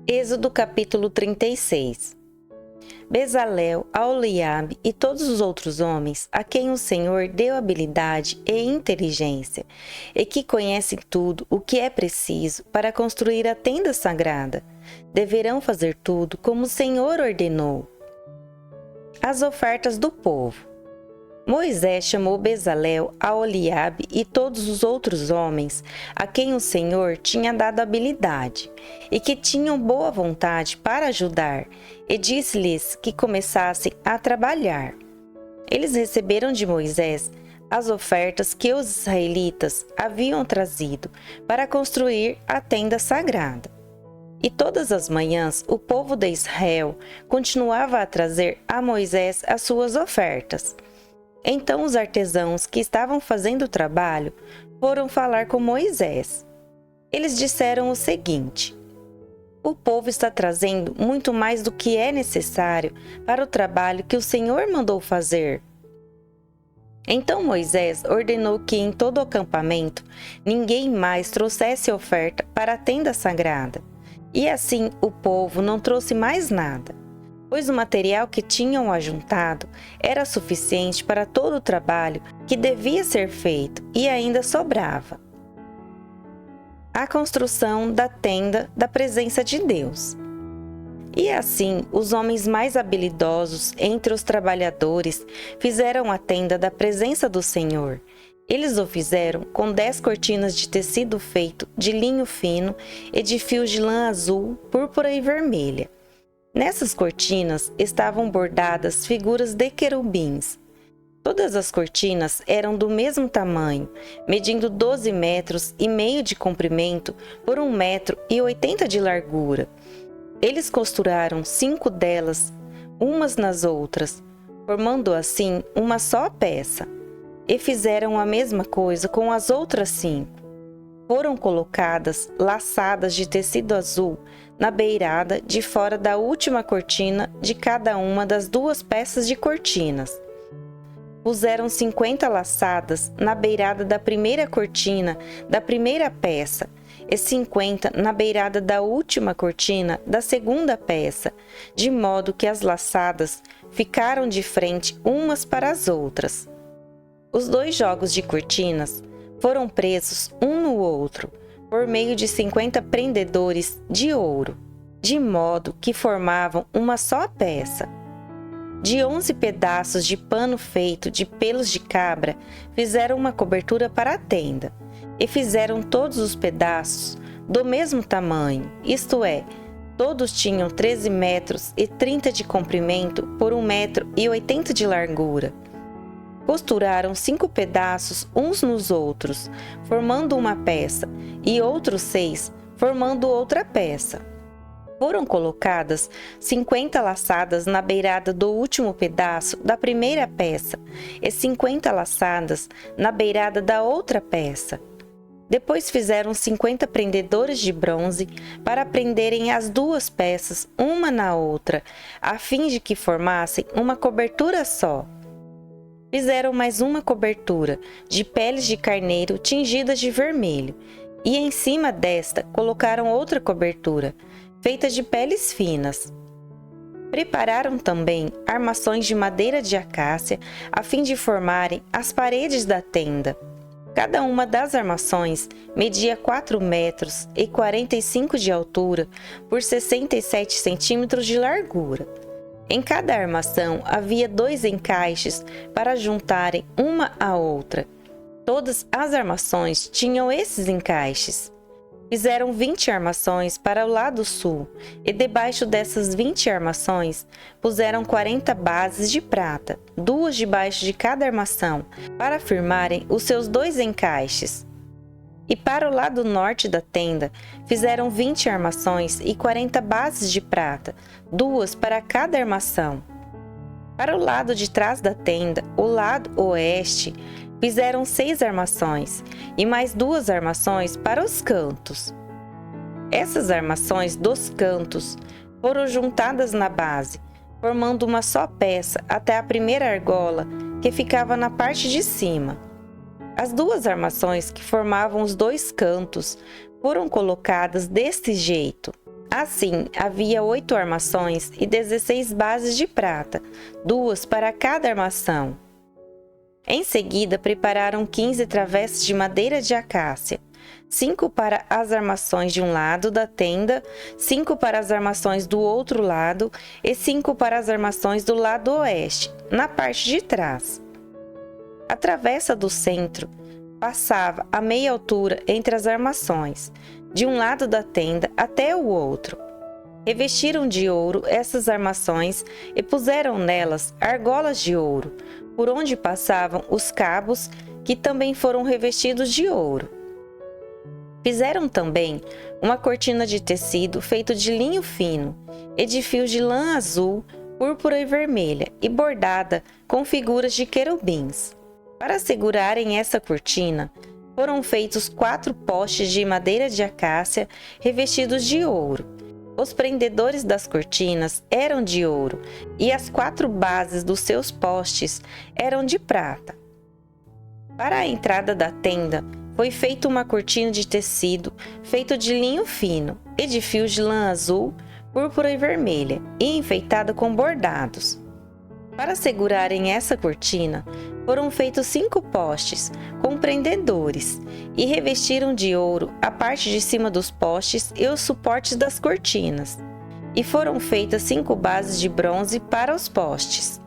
Êxodo capítulo 36. Bezalel, Aholiabe e todos os outros homens a quem o Senhor deu habilidade e inteligência, e que conhecem tudo o que é preciso para construir a tenda sagrada, deverão fazer tudo como o Senhor ordenou. As ofertas do povo. Moisés chamou Bezalel, Aholiabe e todos os outros homens a quem o Senhor tinha dado habilidade e que tinham boa vontade para ajudar, e disse-lhes que começassem a trabalhar. Eles receberam de Moisés as ofertas que os israelitas haviam trazido para construir a tenda sagrada. E todas as manhãs o povo de Israel continuava a trazer a Moisés as suas ofertas. Então os artesãos que estavam fazendo o trabalho foram falar com Moisés. Eles disseram o seguinte: o povo está trazendo muito mais do que é necessário para o trabalho que o Senhor mandou fazer. Então Moisés ordenou que em todo o acampamento ninguém mais trouxesse oferta para a tenda sagrada. E assim o povo não trouxe mais nada, pois o material que tinham ajuntado era suficiente para todo o trabalho que devia ser feito e ainda sobrava. A construção da tenda da presença de Deus. E assim, os homens mais habilidosos entre os trabalhadores fizeram a tenda da presença do Senhor. Eles o fizeram com 10 cortinas de tecido feito de linho fino e de fios de lã azul, púrpura e vermelha. Nessas cortinas estavam bordadas figuras de querubins. Todas as cortinas eram do mesmo tamanho, medindo 12 metros e meio de comprimento por 1,80 metros de largura. Eles costuraram 5 delas, umas nas outras, formando assim uma só peça. E fizeram a mesma coisa com as outras 5. Foram colocadas laçadas de tecido azul na beirada de fora da última cortina de cada uma das 2 peças de cortinas. Puseram 50 laçadas na beirada da primeira cortina da primeira peça e 50 na beirada da última cortina da segunda peça, de modo que as laçadas ficaram de frente umas para as outras. Os 2 jogos de cortinas foram presos um no outro, por meio de 50 prendedores de ouro, de modo que formavam uma só peça. De 11 pedaços de pano feito de pelos de cabra, fizeram uma cobertura para a tenda, e fizeram todos os pedaços do mesmo tamanho, isto é, todos tinham 13 metros e 30 de comprimento por 1,80 metro de largura. Costuraram 5 pedaços uns nos outros, formando uma peça, e outros 6, formando outra peça. Foram colocadas 50 laçadas na beirada do último pedaço da primeira peça e 50 laçadas na beirada da outra peça. Depois fizeram 50 prendedores de bronze para prenderem as 2 peças uma na outra, a fim de que formassem uma cobertura só. Fizeram mais uma cobertura de peles de carneiro tingidas de vermelho, e em cima desta colocaram outra cobertura, feita de peles finas. Prepararam também armações de madeira de acácia, a fim de formarem as paredes da tenda. Cada uma das armações media 4,45 metros de altura por 67 centímetros de largura. Em cada armação havia 2 encaixes para juntarem uma à outra. Todas as armações tinham esses encaixes. Fizeram 20 armações para o lado sul, e debaixo dessas 20 armações puseram 40 bases de prata, 2 debaixo de cada armação, para firmarem os seus 2 encaixes. E para o lado norte da tenda, fizeram 20 armações e 40 bases de prata, 2 para cada armação. Para o lado de trás da tenda, o lado oeste, fizeram 6 armações e mais 2 armações para os cantos. Essas armações dos cantos foram juntadas na base, formando uma só peça até a primeira argola, que ficava na parte de cima. As 2 armações que formavam os 2 cantos foram colocadas deste jeito. Assim, havia 8 armações e 16 bases de prata, 2 para cada armação. Em seguida, prepararam 15 travessas de madeira de acácia, 5 para as armações de um lado da tenda, 5 para as armações do outro lado e 5 para as armações do lado oeste, na parte de trás. A travessa do centro passava a meia altura entre as armações, de um lado da tenda até o outro. Revestiram de ouro essas armações e puseram nelas argolas de ouro, por onde passavam os cabos, que também foram revestidos de ouro. Fizeram também uma cortina de tecido feito de linho fino e de fios de lã azul, púrpura e vermelha, e bordada com figuras de querubins. Para segurarem essa cortina, foram feitos 4 postes de madeira de acácia revestidos de ouro. Os prendedores das cortinas eram de ouro e as 4 bases dos seus postes eram de prata. Para a entrada da tenda, foi feita uma cortina de tecido feito de linho fino e de fios de lã azul, púrpura e vermelha, e enfeitada com bordados. Para segurarem essa cortina, foram feitos 5 postes com prendedores e revestiram de ouro a parte de cima dos postes e os suportes das cortinas. E foram feitas 5 bases de bronze para os postes.